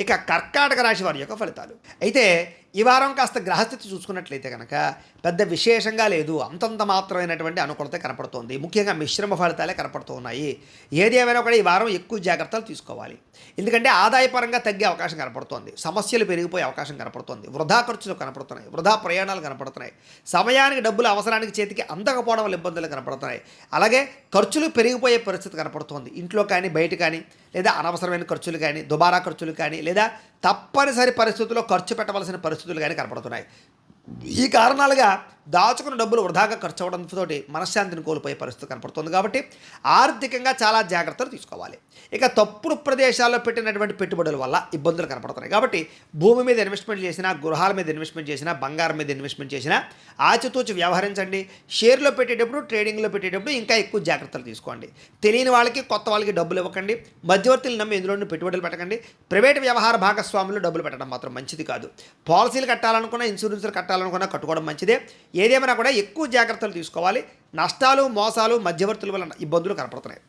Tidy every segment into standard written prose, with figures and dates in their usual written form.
ఇక కర్కాటక రాశి వారి యొక్క ఫలితాలు. అయితే ఈ వారం కాస్త గ్రహస్థితి చూసుకున్నట్లయితే కనుక పెద్ద విశేషంగా లేదు, అంతంత మాత్రమైనటువంటి అనుకూలత కనపడుతోంది. ముఖ్యంగా మిశ్రమ ఫలితాలే కనపడుతూ ఉన్నాయి. ఏది ఏమైనా కూడా ఈ వారం ఎక్కువ జాగ్రత్తలు తీసుకోవాలి. ఎందుకంటే ఆదాయపరంగా తగ్గే అవకాశం కనపడుతోంది, సమస్యలు పెరిగిపోయే అవకాశం కనపడుతోంది, వృధా ఖర్చులు కనపడుతున్నాయి, వృధా ప్రయాణాలు కనపడుతున్నాయి, సమయానికి డబ్బులు అవసరానికి చేతికి అందకపోవడం వల్ల ఇబ్బందులు కనపడుతున్నాయి. అలాగే ఖర్చులు పెరిగిపోయే పరిస్థితి కనపడుతోంది. ఇంట్లో కానీ బయట కానీ, లేదా అనవసరమైన ఖర్చులు కానీ, దుబారా ఖర్చులు కానీ, లేదా తప్పనిసరి పరిస్థితుల్లో ఖర్చు పెట్టవలసిన పరిస్థితులు కానీ కనపడుతున్నాయి. ఈ కారణాలుగా దాచుకున్న డబ్బులు వృధాగా ఖర్చు అవడంతో మనశ్శాంతిని కోల్పోయే పరిస్థితి కనపడుతుంది. కాబట్టి ఆర్థికంగా చాలా జాగ్రత్తలు తీసుకోవాలి. ఇక తప్పుడు ప్రదేశాల్లో పెట్టినటువంటి పెట్టుబడుల వల్ల ఇబ్బందులు కనపడుతున్నాయి. కాబట్టి భూమి మీద ఇన్వెస్ట్మెంట్ చేసినా, గృహాల మీద ఇన్వెస్ట్మెంట్ చేసినా, బంగారం మీద ఇన్వెస్ట్మెంట్ చేసినా ఆచితూచి వ్యవహరించండి. షేర్లో పెట్టేటప్పుడు, ట్రేడింగ్లో పెట్టేటప్పుడు ఇంకా ఎక్కువ జాగ్రత్తలు తీసుకోండి. తెలియని వాళ్ళకి, కొత్త వాళ్ళకి డబ్బులు ఇవ్వకండి. మధ్యవర్తులు నమ్మి ఇందులో పెట్టుబడులు పెట్టకండి. ప్రైవేట్ వ్యవహార భాగస్వాములు డబ్బులు పెట్టడం మాత్రం మంచిది కాదు. పాలసీలు కట్టాలనుకున్నా, ఇన్సూరెన్స్లు కట్టాలనుకున్నా కట్టుకోవడం మంచిదే. ఏదేమైనా కూడా ఎక్కువ జాగ్రత్తలు తీసుకోవాలి. నష్టాలు, మోసాలు, మధ్యవర్తుల వల్ల ఇబ్బందులు కనపడుతున్నాయి.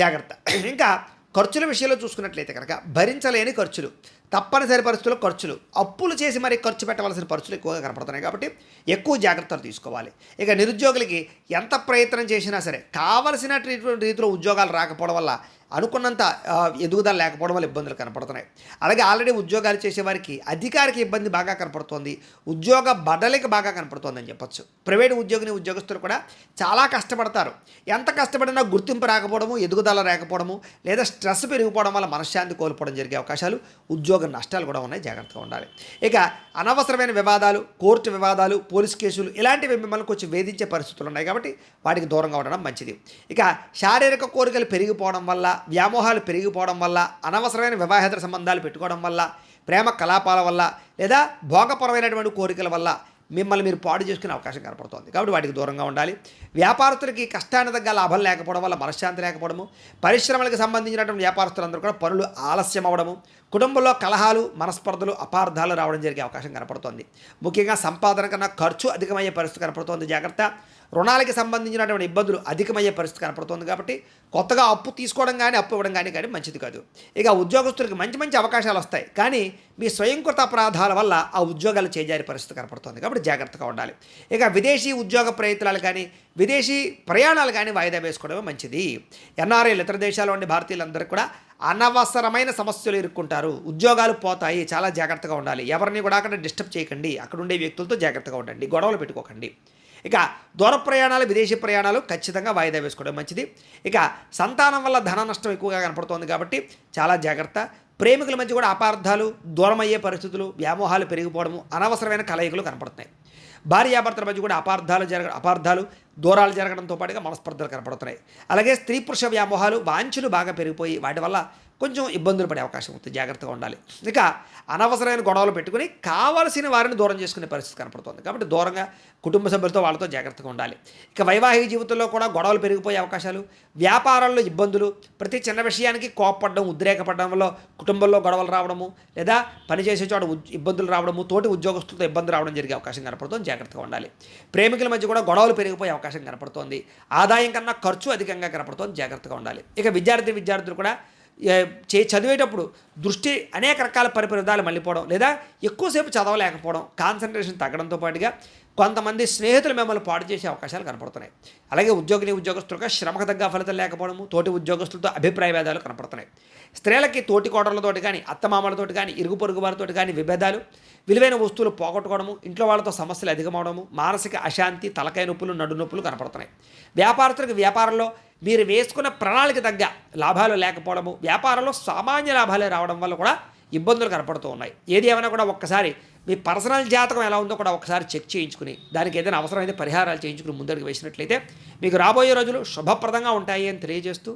జాగ్రత్త. ఇంకా ఖర్చుల విషయంలో చూసుకున్నట్లయితే కనుక భరించలేని ఖర్చులు, తప్పనిసరి పరిస్థితుల్లో ఖర్చులు, అప్పులు చేసి మరీ ఖర్చు పెట్టవలసిన పరిస్థితులు ఎక్కువగా కనపడుతున్నాయి. కాబట్టి ఎక్కువ జాగ్రత్తలు తీసుకోవాలి. ఇక నిరుద్యోగులకి ఎంత ప్రయత్నం చేసినా సరే కావలసిన రీతిలో ఉద్యోగాలు రాకపోవడం వల్ల, అనుకున్నంత ఎదుగుదల లేకపోవడం వల్ల ఇబ్బందులు కనపడుతున్నాయి. అలాగే ఆల్రెడీ ఉద్యోగాలు చేసేవారికి అధికారికి ఇబ్బంది బాగా కనపడుతోంది, ఉద్యోగ బడలిక బాగా కనపడుతోందని చెప్పొచ్చు. ప్రైవేట్ ఉద్యోగస్తులు కూడా చాలా కష్టపడతారు. ఎంత కష్టపడినా గుర్తింపు రాకపోవడము, ఎదుగుదల రాకపోవడము, లేదా స్ట్రెస్ పెరిగిపోవడం వల్ల మనశ్శాంతి కోల్పోవడం జరిగే అవకాశాలు, ఉద్యోగ నష్టాలు కూడా ఉన్నాయి. జాగ్రత్తగా ఉండాలి. ఇక అనవసరమైన వివాదాలు, కోర్టు వివాదాలు, పోలీస్ కేసులు ఇలాంటివి మిమ్మల్ని కొంచెం వేధించే పరిస్థితులు ఉన్నాయి. కాబట్టి వాటికి దూరంగా ఉండడం మంచిది. ఇక శారీరక కోరికలు పెరిగిపోవడం వల్ల, వ్యామోహాలు పెరిగిపోవడం వల్ల, అనవసరమైన వివాహేతర సంబంధాలు పెట్టుకోవడం వల్ల, ప్రేమ కలాపాల వల్ల, లేదా భోగపరమైనటువంటి కోరికల వల్ల మిమ్మల్ని మీరు పాడు చేసుకునే అవకాశం కనపడుతుంది. కాబట్టి వాటికి దూరంగా ఉండాలి. వ్యాపారస్తులకి కష్టాన్ని తగ్గ లాభం లేకపోవడం వల్ల మనశ్శాంతి లేకపోవడము, పరిశ్రమలకు సంబంధించినటువంటి వ్యాపారస్తులందరూ కూడా పనులు ఆలస్యం అవ్వడము, కుటుంబంలో కలహాలు, మనస్పర్ధలు, అపార్థాలు రావడం జరిగే అవకాశం కనపడుతుంది. ముఖ్యంగా సంపాదన కన్నా ఖర్చు అధికమయ్యే పరిస్థితి కనపడుతుంది. జాగ్రత్త. రుణాలకి సంబంధించినటువంటి ఇబ్బందులు అధికమయ్యే పరిస్థితి కనపడుతుంది. కాబట్టి కొత్తగా అప్పు తీసుకోవడం కానీ, అప్పు ఇవ్వడం కానీ మంచిది కాదు. ఇక ఉద్యోగస్తులకు మంచి మంచి అవకాశాలు వస్తాయి, కానీ మీ స్వయంకృత అపరాధాల వల్ల ఆ ఉద్యోగాలు చేజారే పరిస్థితి కనపడుతుంది. కాబట్టి జాగ్రత్తగా ఉండాలి. ఇక విదేశీ ఉద్యోగ ప్రయత్నాలు కానీ, విదేశీ ప్రయాణాలు కానీ వాయిదా వేసుకోవడమే మంచిది. ఎన్ఆర్ఐలు, ఇతర దేశాల్లో ఉండే భారతీయులందరూ కూడా అనవసరమైన సమస్యలు ఇరుక్కుంటారు, ఉద్యోగాలు పోతాయి. చాలా జాగ్రత్తగా ఉండాలి. ఎవరిని కూడా అక్కడ డిస్టర్బ్ చేయకండి. అక్కడ ఉండే వ్యక్తులతో జాగ్రత్తగా ఉండండి, గొడవలు పెట్టుకోకండి. ఇక దూర ప్రయాణాలు, విదేశీ ప్రయాణాలు ఖచ్చితంగా వాయిదా వేసుకోవడం మంచిది. ఇక సంతానం వల్ల ధన నష్టం ఎక్కువగా కనపడుతోంది. కాబట్టి చాలా జాగ్రత్త. ప్రేమికుల మధ్య కూడా అపార్థాలు, దూరమయ్యే పరిస్థితులు, వ్యామోహాలు పెరిగిపోవడము, అనవసరమైన కలయికలు కనపడుతున్నాయి. భార్యాభర్తల మధ్య కూడా అపార్థాలు, దూరాలు జరగడంతో పాటుగా మనస్పర్ధలు కనపడుతున్నాయి. అలాగే స్త్రీ పురుష వ్యామోహాలు, వాంఛలు బాగా పెరిగిపోయి వాటి వల్ల కొంచెం ఇబ్బందులు పడే అవకాశం ఉంటుంది. జాగ్రత్తగా ఉండాలి. ఇక అనవసరమైన గొడవలు పెట్టుకుని కావాల్సిన వారిని దూరం చేసుకునే పరిస్థితి కనపడుతుంది. కాబట్టి దూరంగా కుటుంబ సభ్యులతో వాళ్ళతో జాగ్రత్తగా ఉండాలి. ఇక వైవాహిక జీవితంలో కూడా గొడవలు పెరిగిపోయే అవకాశాలు, వ్యాపారాల్లో ఇబ్బందులు, ప్రతి చిన్న విషయానికి కోపపడడం, ఉద్రేకపడడం వల్ల కుటుంబంలో గొడవలు రావడము, లేదా పనిచేసే చోట ఇబ్బందులు రావడము, తోటి ఉద్యోగస్తులతో ఇబ్బంది రావడం జరిగే అవకాశం కనపడుతుంది. జాగ్రత్తగా ఉండాలి. ప్రేమికుల మధ్య కూడా గొడవలు పెరిగిపోయే అవకాశం కనపడుతోంది. ఆదాయం కన్నా ఖర్చు అధికంగా కనపడుతోంది. జాగ్రత్తగా ఉండాలి. ఇక విద్యార్థులు కూడా చదివేటప్పుడు దృష్టి అనేక రకాల పరిపరిధాలు మళ్ళీపోవడం, లేదా ఎక్కువసేపు చదవలేకపోవడం, కాన్సన్ట్రేషన్ తగ్గడంతో పాటుగా కొంతమంది స్నేహితులు మిమ్మల్ని పాడు చేసే అవకాశాలు కనపడుతున్నాయి. అలాగే ఉద్యోగులుగా శ్రమకు తగ్గ ఫలితం లేకపోవడము, తోటి ఉద్యోగస్తులతో అభిప్రాయ భేదాలు కనపడుతున్నాయి. స్త్రీలకి తోటి కోడళ్లతోటి కానీ, అత్తమామలతోటి కానీ, ఇరుగు పొరుగు వారితోటి కానీ విభేదాలు, విలువైన వస్తువులు పోగొట్టుకోవడము, ఇంట్లో వాళ్ళతో సమస్యలు అధికమవడము, మానసిక అశాంతి, తలకాయ నొప్పులు, నడు నొప్పులు కనపడుతున్నాయి. వ్యాపారస్తులకు వ్యాపారంలో మీరు వేసుకున్న ప్రణాళిక తగ్గ లాభాలు లేకపోవడము, వ్యాపారంలో సామాన్య లాభాలే రావడం వల్ల కూడా ఇబ్బందులు కనపడుతూ ఉన్నాయి. ఏది ఏమైనా కూడా ఒక్కసారి మీ పర్సనల్ జాతకం ఎలా ఉందో కూడా ఒకసారి చెక్ చేయించుకుని, దానికి ఏదైనా అవసరమైతే పరిహారాలు చేయించుకుని ముందడుగు వేసినట్లయితే మీకు రాబోయే రోజులు శుభప్రదంగా ఉంటాయి అని తెలియజేస్తూ